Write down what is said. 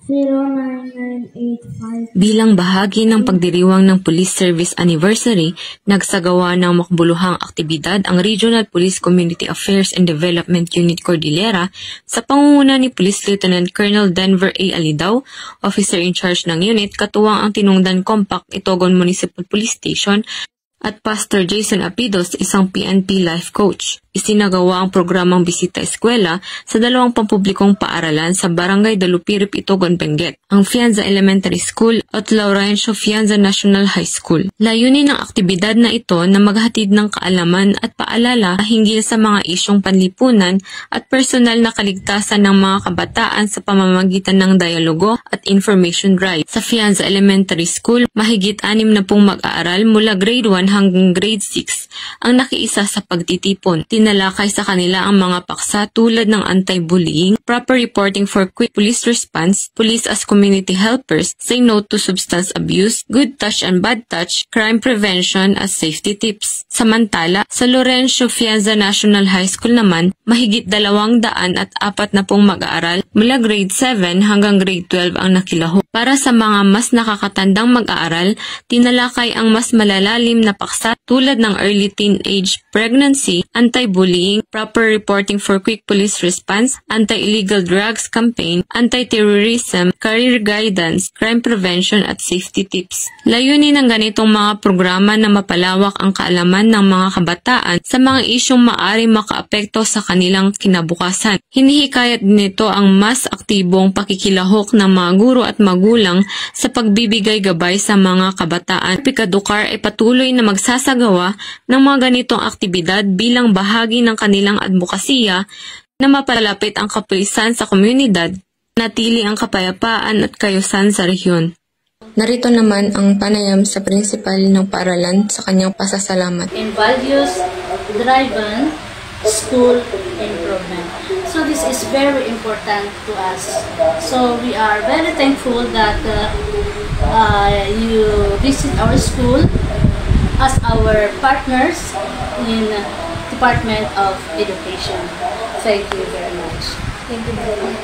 0998. Bilang bahagi ng pagdiriwang ng Police Service Anniversary, nagsagawa ng makbuluhang aktibidad ang Regional Police Community Affairs and Development Unit Cordillera sa pangunguna ni Police Lieutenant Colonel Denver A. Alidao, Officer in Charge ng unit, katuwang ang Tinungdan Compact, Itogon Municipal Police Station, at Pastor Jason Apidos, isang PNP life coach. Isinagawa ang programang Bisita Eskwela sa 2 pampublikong paaralan sa Barangay Dalupirip, Itogon, Benguet, ang Fianza Elementary School at Laurencio Fianza National High School. Layunin ng aktibidad na ito na maghatid ng kaalaman at paalala hinggil sa mga isyong panlipunan at personal na kaligtasan ng mga kabataan sa pamamagitan ng dialogo at information drive. Sa Fianza Elementary School, mahigit 60 mag-aaral mula grade 1 hanggang grade 6 ang nakiisa sa pagtitipon. Tinalakay sa kanila ang mga paksa tulad ng anti-bullying, proper reporting for quick police response, police as community helpers, say no to substance abuse, good touch and bad touch, crime prevention at safety tips. Samantala, sa Laurencio Fianza National High School naman, mahigit 240 mag-aaral mula grade 7 hanggang grade 12 ang nakilahok. Para sa mga mas nakakatandang mag-aaral, tinalakay ang mas malalalim na paksa tulad ng early teenage pregnancy, anti-bullying, proper reporting for quick police response, anti-illegal drugs campaign, anti-terrorism, career guidance, crime prevention at safety tips. Layunin ng ganitong mga programa na mapalawak ang kaalaman ng mga kabataan sa mga isyong maaring makaapekto sa kanilang kinabukasan. Hinihikayat nito ang mas aktibong pakikilahok ng mga guro at magulang sa pagbibigay gabay sa mga kabataan. Pikadukar ay patuloy na magsasagawa ng mga ganitong aktibidad bilang bahagi ng kanilang advokasya na mapalapit ang kapulisan sa komunidad, natili ang kapayapaan at kayusan sa rehiyon. Narito naman ang panayam sa prinsipal ng paaralan sa kanyang pasasalamat. In values-driven school improvement. So this is very important to us. So we are very thankful that you visit our school as our partners in Department of Education. Thank you very much. Thank you very much.